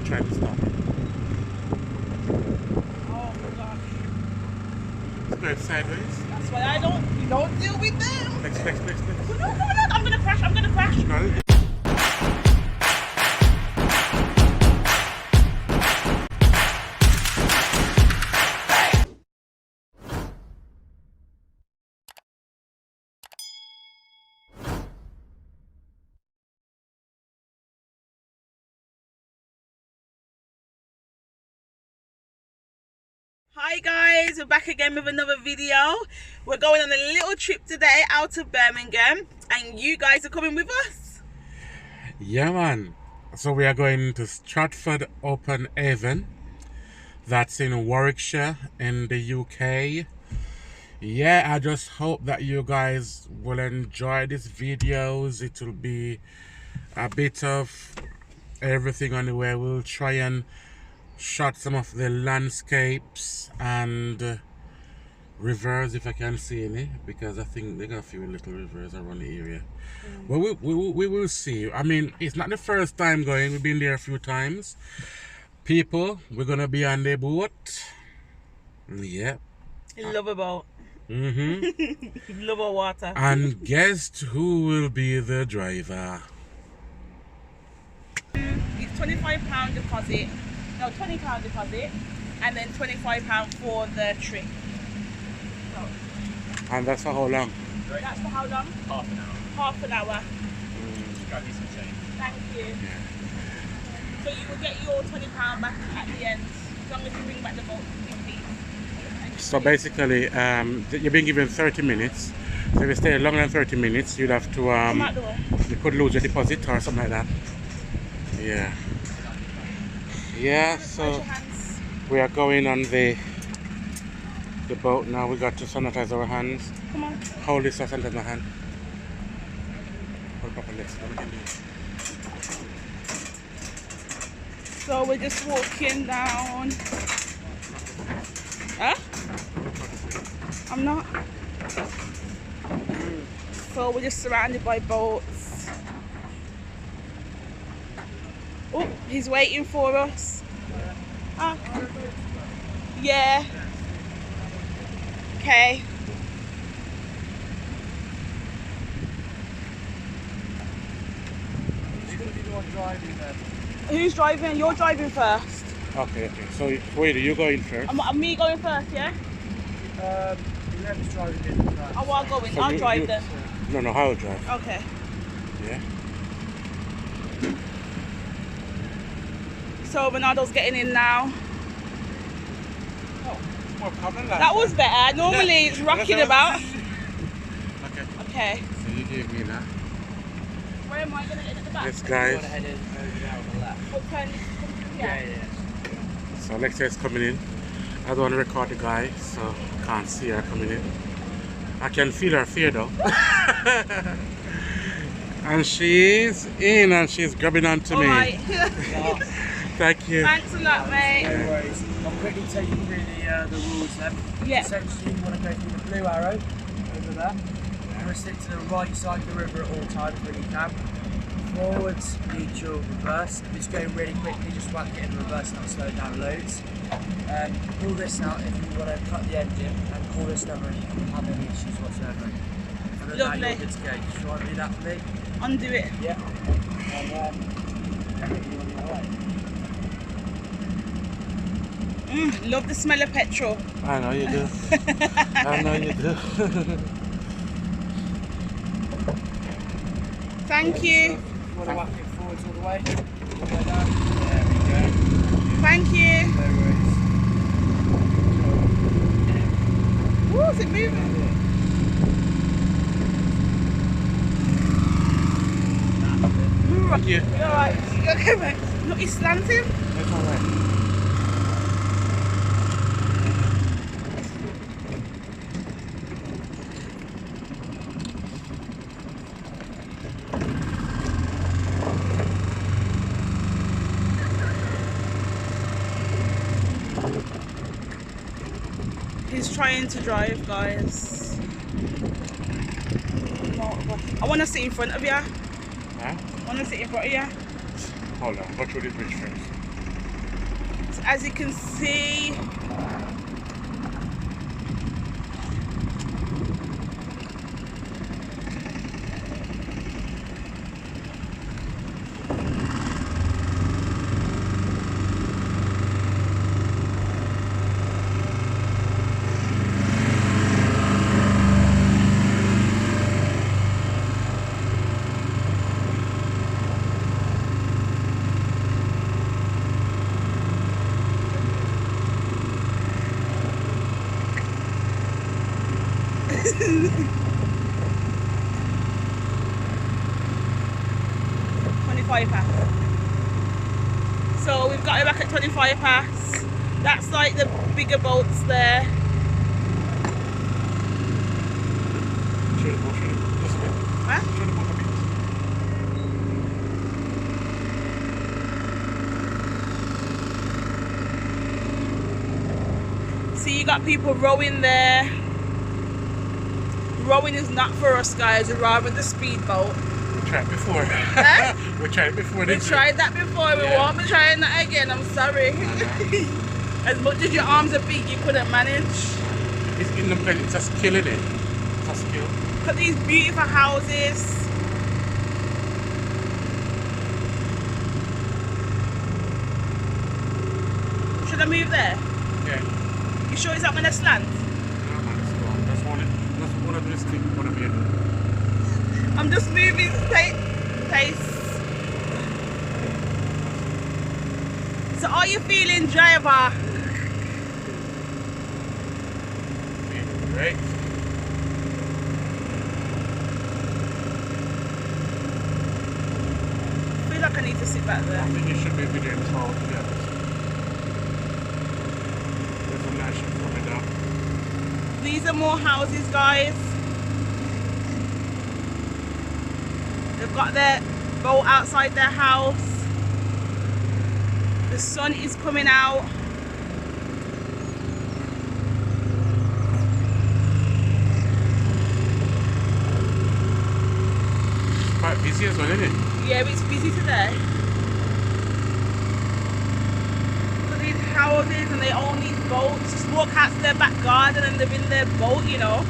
try to stop. Oh my gosh. It's going sideways. That's why I don't deal with them. Next. No, I'm gonna crash. No. Hi guys, we're back again with another video. We're going on a little trip today out of Birmingham and you guys are coming with us. Yeah, man. So we are going to Stratford upon Avon. That's in Warwickshire in the UK. Yeah, I just hope that you guys will enjoy these videos. It will be a bit of everything on the way. We'll try and shot some of the landscapes and rivers if I can see any, because I think they got a few little rivers around the area. Well, we will see. I mean, it's not the first time going. We've been there a few times. People, we're gonna be on the boat. Yeah. Love a boat. Love a water. And guess who will be the driver? It's £25 deposit. No, £20 deposit, and then £25 for the trip. So, And that's for how long? that's for how long? Half an hour. Half an hour. Grab you some change. Thank you. Yeah. So you will get your £20 back at the end, as long as you bring back the boat. So basically, you're being given 30 minutes. So if you stay longer than 30 minutes, you'd have to, Come out the way. you could lose your deposit or something like that. Yeah. Yeah, Raise so your hands. we are going on the boat now. We got to sanitize our hands. Come on. Hold this, I sanitize my hand. Hold proper legs. So we're just walking down. Huh? I'm not. So we're just surrounded by boats. Oh, he's waiting for us. Ah. Yeah. Okay. Who's going to be the one driving then? Who's driving? You're driving first. Okay. So wait, you going first? Am me going first, yeah? Whoever's driving in the car. Oh, I'll go in. So I'll drive then. No, I'll drive. Okay. Yeah. So Bernardo's getting in now. Oh, it's more common like That was better. Normally it's rocking about. Okay. Okay. So you gave me that. Where am I going to end at the back? Yes, You guys. want to head in over there on the left. What turn is come through here? Yeah. So Alexa is coming in. I don't want to record the guy, so I can't see her coming in. I can feel her fear though. And she's in and she's grabbing onto me. Alright. Thank you. Thanks a lot, mate. No worries. I'll quickly take you through the rules then. Yeah. Essentially, you want to go through the blue arrow over there. You want to stick to the right side of the river at all times when you can. Forwards, neutral, reverse. If it's going really quickly, just whack it in reverse and it'll slow down loads. Pull this out if you want to cut the engine, and call this number and you can have any issues whatsoever. And then Lovely. that you're good to go. Do you want to do that for me? Undo it. Yeah. And you're on your way. Love the smell of petrol. I know you do. I know you do. Thank you. You want to whack it forwards all the way? All the way down? There we go. Thank you. No worries. Woo, is it moving? Thank you. You're alright. You okay, mate? Look, he's slanting. That's all right. He's trying to drive, guys. I want to sit in front of you. Huh? I want to sit in front of you. Hold on, go through this bridge first. as you can see, so we've got it back at 25 past. That's like the bigger boats there. Huh? See, you got people rowing there. Rowing is not for us guys, we're rather the speedboat. We tried before. Huh? We tried before. We tried that before, we won't be trying that again, I'm sorry. As much as your arms are big, you couldn't manage. It's in the place, it's just killing it. It's just kill. Look at these beautiful houses. Should I move there? Yeah. You sure it's not gonna slant? No, man, it's gone. That's one of the stick, one of you. I'm just moving pace. So are you feeling driver? Feeling great. I feel like I need to sit back there. I think you should be videoing this all together. There's some nice shit coming down. These are more houses, guys. They've got their boat outside their house. The sun is coming out. It's quite busy as well, isn't it? Yeah, it's busy today. Look at these houses and they own these boats. Just walk out to their back garden and they're in their boat, you know.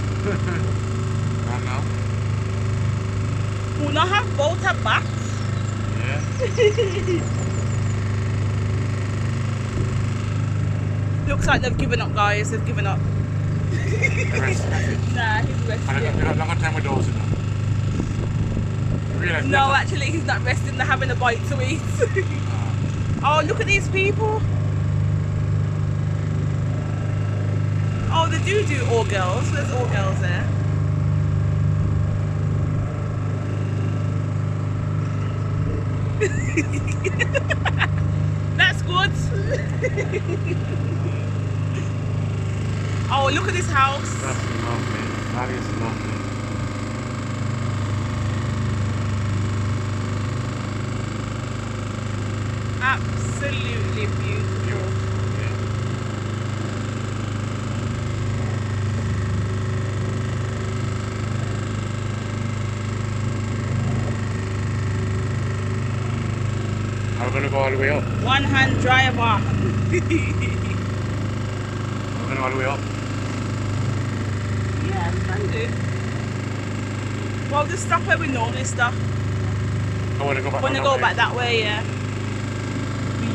I know. Who not have boats at back? Yeah. Looks like they've given up, guys. They've given up. The rest of it. Nah, he's resting. And I got a longer time with those, you know. Realize No, actually, he's not resting. They're having a bite to eat. Oh, look at these people. Oh, they do all girls. There's all girls there. That's good. Oh, look at this house. That's lovely. That is lovely. Absolutely beautiful. Yeah. Are we going to go all the way up? One hand driver. We're going all the way up. Yeah, we can do. Well, just stop where we normally stop. I want to go back. Want to go back that way, yeah.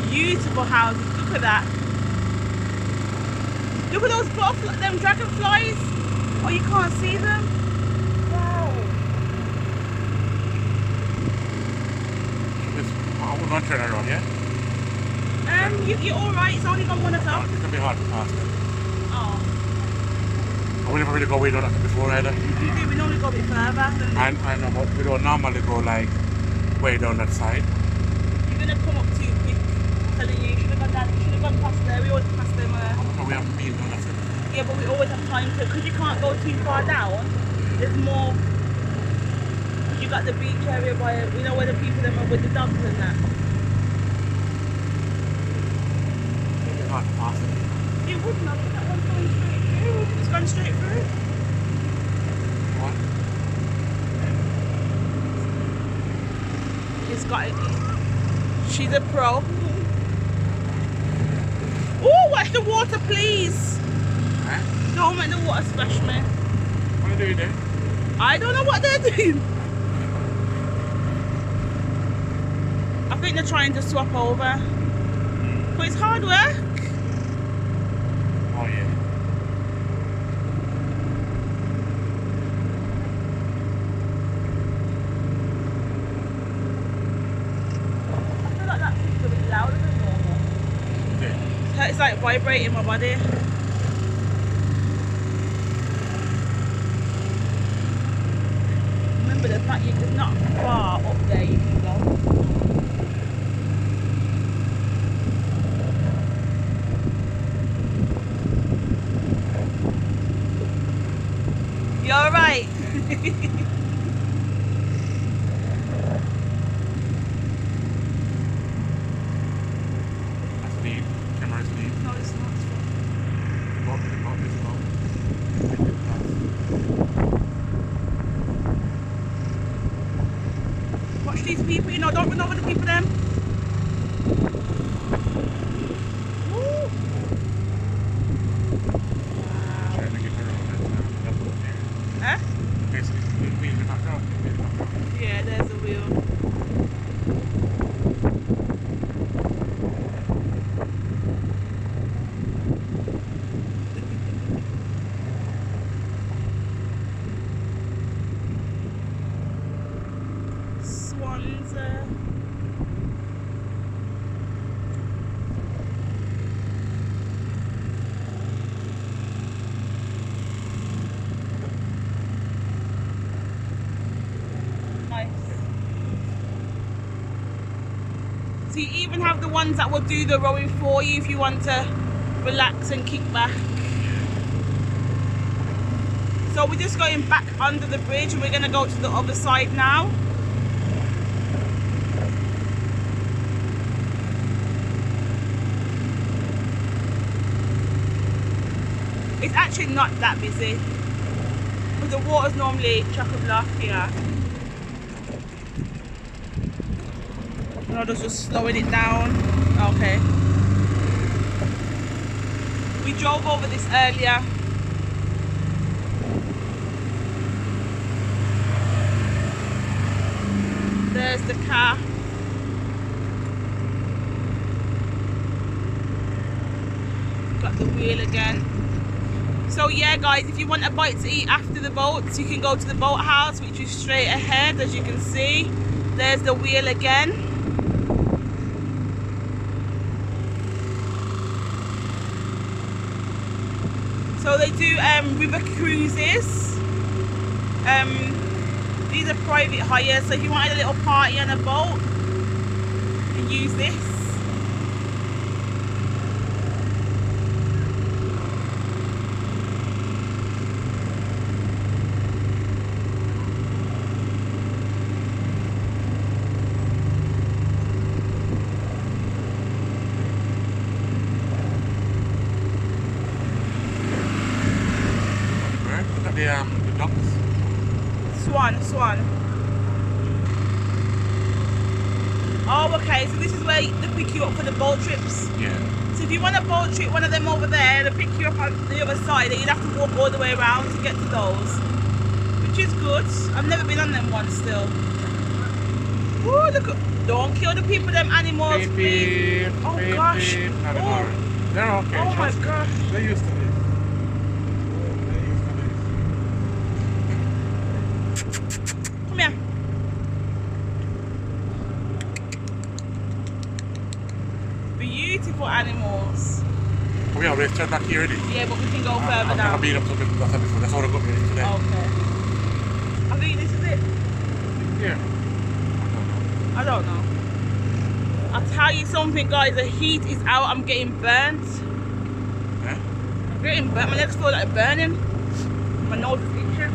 Beautiful houses. Look at that. Look at those butterflies, them dragonflies. Oh, you can't see them. Wow. We're going to turn around, yeah? You're all right. It's only got one o'clock. It's going to be hard to pass them. Oh. We never really go way down that before either. You do. We normally go a bit further. I know, but we don't normally go like way down that side. You're gonna come up too quick. I'm telling you, you should have gone down. You should have gone past there. We always pass them. No, we haven't been down that side. Yeah, but we always have time to, because you can't go too far down. There's more. You got the beach area by, you know, where the people them are with the dogs and that. It's hard to pass it. It wouldn't have. That one's going straight through. It's gone straight through. What? She's got it. She's a pro. splash the water, please. Huh? Don't make the water splash me. What are you doing there? I don't know what they're doing. I think they're trying to swap over. But it's hard work. Oh yeah. I feel like that thing's a bit louder than normal. Is it? It's like vibrating my body. Remember, there's not far up there you can go. You alright? That's lead. Camera's lead. No, it's not. Watch these people, you know, don't run over the people them. Woo. Trying to get her on that. Huh? Basically, the wheel in the background. Yeah, there's a wheel. Swans. Nice. So you even have the ones that will do the rowing for you if you want to relax and kick back. So we're just going back under the bridge and we're going to go to the other side now. It's actually not that busy, but the water's normally chock-a-block here. And I'm just slowing it down. Okay. We drove over this earlier. There's the car. Got the wheel again. So yeah guys, if you want a bite to eat after the boats, you can go to the boathouse, which is straight ahead, as you can see. There's the wheel again. So they do river cruises. These are private hires, so if you wanted a little party on a boat, you can use this. Look at the docks. Swan. Oh, okay, so this is where they pick you up for the boat trips. Yeah. So if you want a boat trip, one of them over there, they pick you up on the other side, and you'd have to walk all the way around to get to those, which is good. I've never been on them once still. Ooh, look at, don't kill the people, them animals, Beep, please. beep, Oh beep, gosh. beep. No, they're Oh. not. They're okay. Oh my trust me. gosh. They're used to this. They're used to this. Come here. Beautiful animals. We always turn back here already. Yeah, but we can go further I've now. never been up to the before. That's how I got me today. Okay. I think this is it. Yeah. I don't know. I'll tell you something, guys. The heat is out. I'm getting burnt. Yeah? I'm getting burnt. My legs feel like burning. My nose is itching.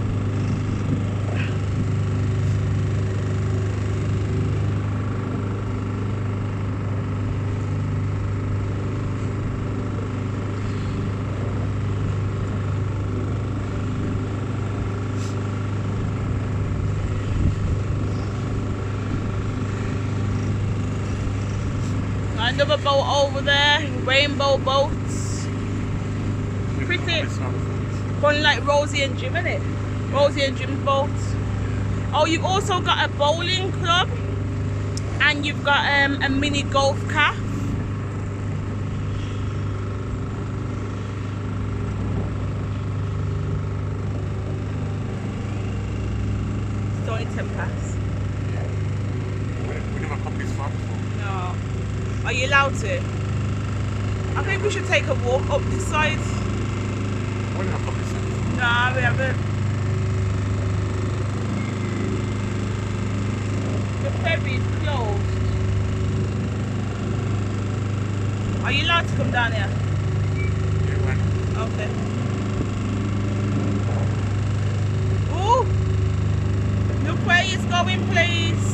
Another boat over there, rainbow boats. Pretty. This one. Going like Rosie and Jim, innit? Rosie and Jim's boat. Oh, you've also got a bowling club, and you've got a mini golf cafe. It's only 10 past. We never come this far before. No. Are you allowed to? I think we should take a walk up this side. We never come this far. No, we haven't. The ferry is closed. Are you allowed to come down here? Yeah, when? Okay. Ooh! Look where it's going, please.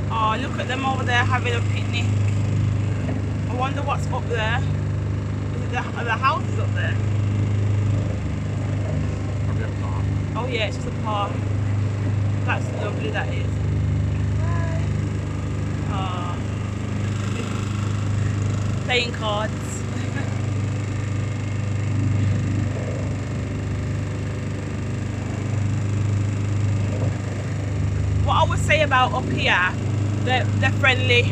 Oh, look at them over there having a picnic. I wonder what's up there. Is it the houses up there? Probably a park. Oh yeah, it's just a park. That's lovely, that is. Oh. Playing cards. What I would say about up here, they're friendly.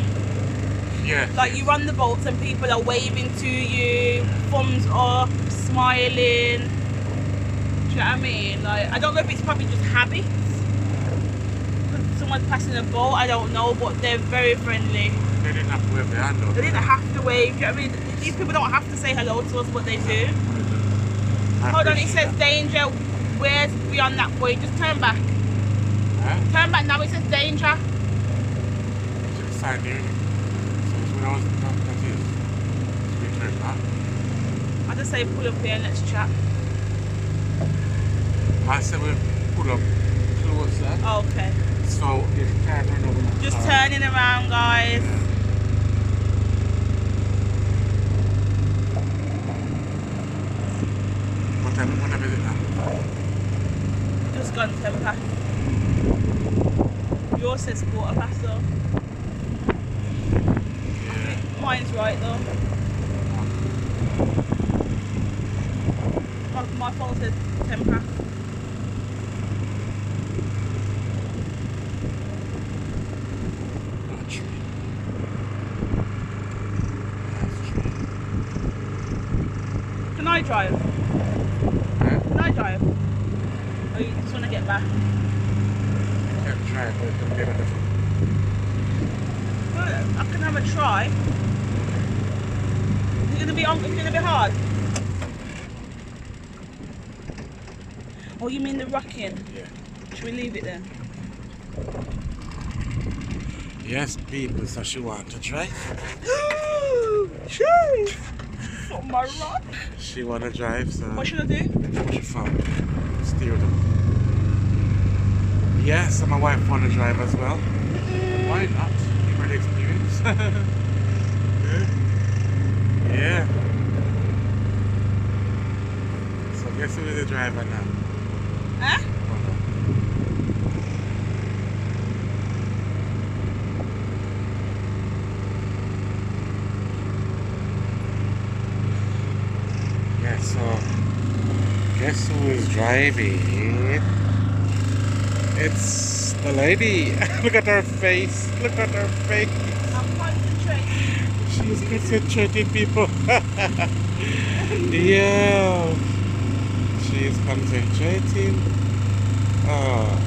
Yeah. Like you run the boats and people are waving to you, thumbs up, smiling. Do you know what I mean? Like, I don't know if it's probably just habit. Because someone's passing a boat, I don't know, but they're very friendly. They didn't have to wave their hand though. They didn't have to wave. Do you know what I mean? These people don't have to say hello to us, but they do. Hold on, it says danger. Where's beyond that point? Just turn back. Huh? Turn back now, it says danger. It's inside there. So it's when I was that is. It's been turned back. I just say pull up here and let's chat. I said we pull up closer. Okay. So if time run over. Just turning around, guys. What time is it now? Just gone 10 past. Yours says quarter past though. Yeah. Mine's right though. My phone says 10 past. Not true. Can I drive? Huh? Can I drive? Or you just want to get back? Can't drive, but it's gonna be better. Well, I can have a try. Is it gonna be hard? Oh, you mean the rocking? Yeah. Should we leave it then? Yes, people, so she want to drive. Shit! For my rock. She want to drive, so. What should I do? Push it forward. Steer them. Yes, and my wife want to drive as well. Why not? Give her the experience. Yeah. So guess who is the driver now? Huh? Yeah, so guess who is driving? It's the lady. Look at her face. Look at her face. I'm concentrating. She's concentrating, people. Yeah. She's concentrating. Oh.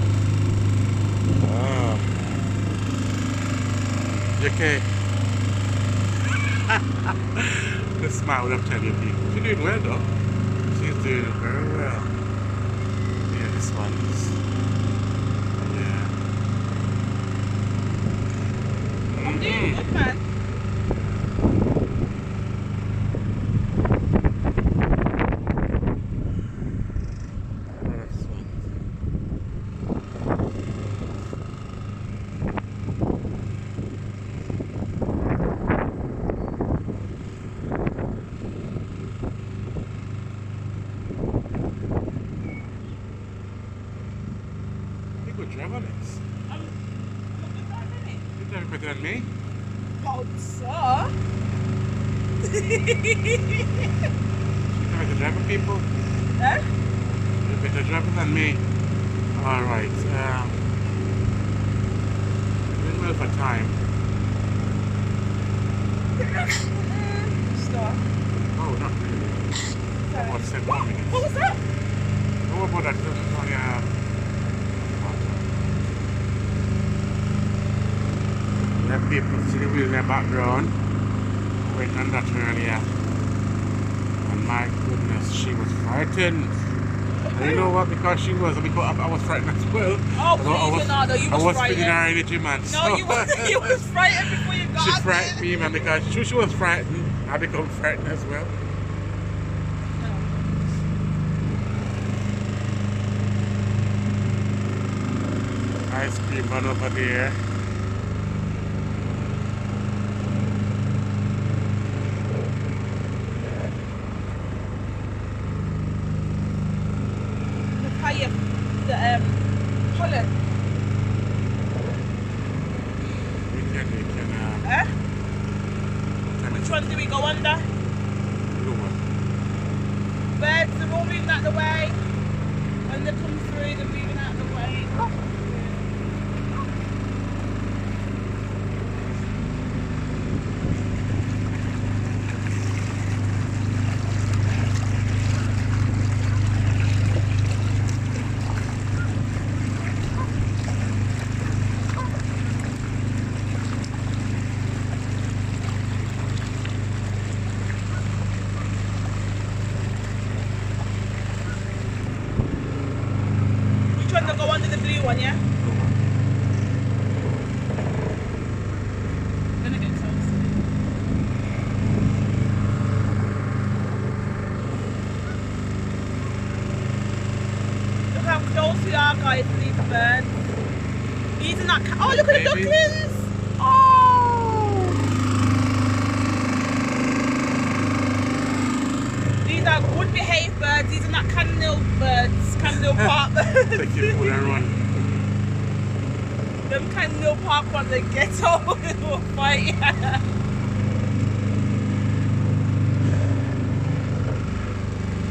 Oh. You okay? The smile would have tell you people. She's doing well though. She's doing very well. Yeah, this one's. Yeah. I'm doing good, man. than me. Oh, sir. You're better driver, people. Eh? You're better driver than me. Alright. Doing well for time. Stop. Oh, not really. About 7 more minutes. What was that? How about that? We have people sitting in the background. Waiting on that earlier. And my goodness, she was frightened. And you know what? Because she was, because I was frightened as well. Oh, please, Leonardo, you I was was frightened. feeling her energy, man. No, So you was frightened before you got she out frightened there. me, man, because she was frightened. I become frightened as well. Ice cream run over there. Look how you, the Holland. We can Eh? Which one do we go under? do one. Birds, they're all moving out the way. When they come through, they're moving out the way. Which one to go under the blue one, yeah? Gonna get close. Look how close we are, guys, to these birds. These are not. Oh, look at the Babies. ducklings! Oh! These are good behaved birds. These are not cannonball birds, cannonball park birds. Take your food and run. Them cannonball park ones, they get over will fight.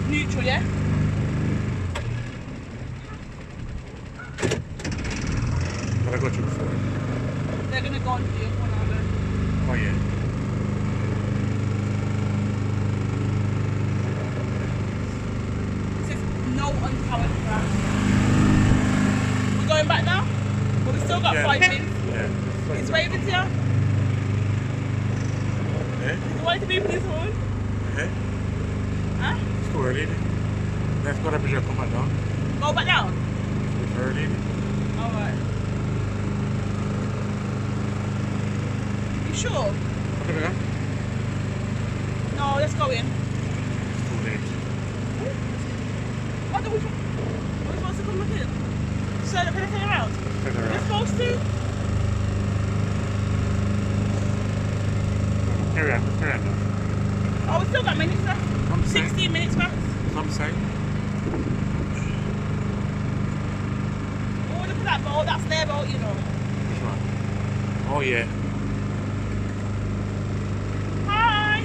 Neutral, yeah? But I got you before. They're gonna go on to the other one, aren't they? Oh yeah. It says no unpowered craft. We're going back now? But we still got 5 minutes. Yeah. It's waving to you. Eh? He's wanting to move his horn. Eh? Huh? It's too early. Let's go to the bridge and come back down. Go back down. It's early. Alright. You sure? Okay, we go. No, let's go in. It's too late. What are we supposed to come back in? So they're gonna turn around? Turn We're around. supposed to? Carry on. Carry on. Oh, we still got minutes left. Some say. 16 minutes max. Some say. Oh, look at that boat. That's their boat, you know. Which one? Oh yeah. Hi.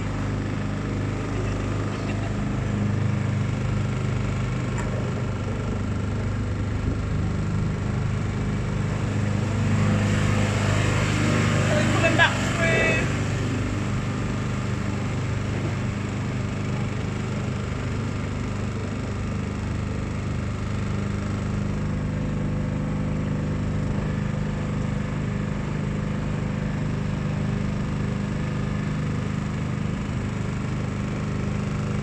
So we're coming back through.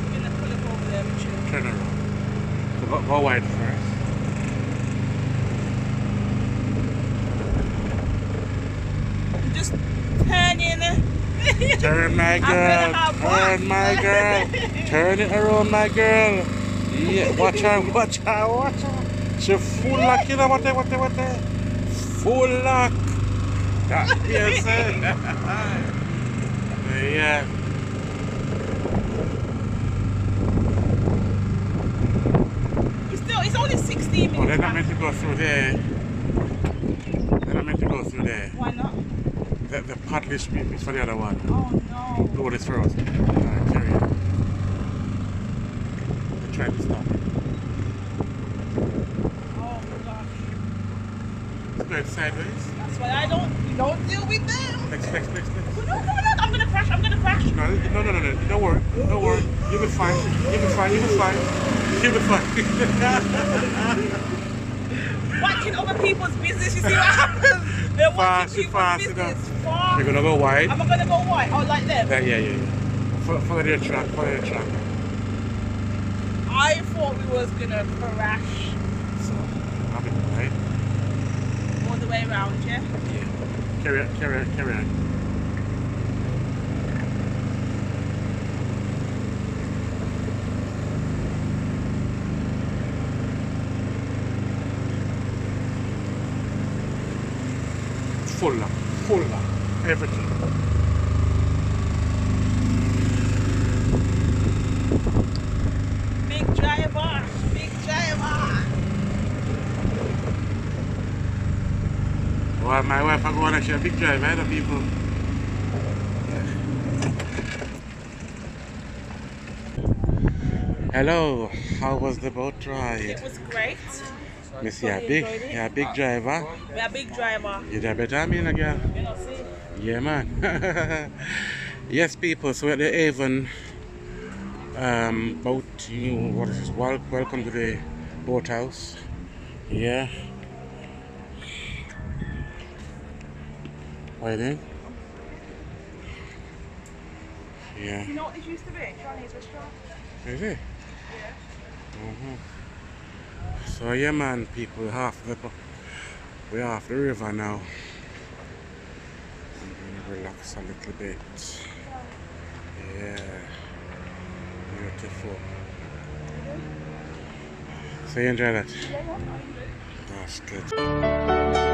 We're gonna pull up over there with you. Turn around. So go wide first. Just turn in. Turn my girl. Turn my girl. Turn it around, my girl. Yeah, watch her, watch her, watch her. She full lock, you know what they. Full lock. That yes, yeah. It's only 16 minutes. Oh, they're not max. meant to go through there. They're not meant to go through there. Why not? The paddle is for the other one. Oh no. Load this for us. Alright, carry on. We're trying to stop. Oh my gosh. It's going sideways. That's why I don't deal with them. Next. Oh, no, I'm gonna crash. No. Don't worry. You'll be fine. Watching other people's business, you see what happens? They're watching people's business. You're gonna go wide? Am I gonna go wide? Oh, like them? Yeah. Follow their track. I thought we was gonna crash So, I'll be right. all the way around, yeah? Yeah. Carry on. Full up. Everything. Big driver. Well, my wife I go on a big drive, other people. Hello, how was the boat ride? It was great. Miss, you're a big driver. We're a big driver. You drive better than me, again. You know, see? Yeah, man. Yes, people. So we're at the Avon boat. What is this? Welcome to the boathouse. Yeah. What are you doing? Yeah. You know what this used to be? Chinese restaurant. Is it? Yeah. So yeah, man, people, we're off the river now. I'm gonna relax a little bit. Yeah, beautiful. So you enjoy that? Yeah. That's good.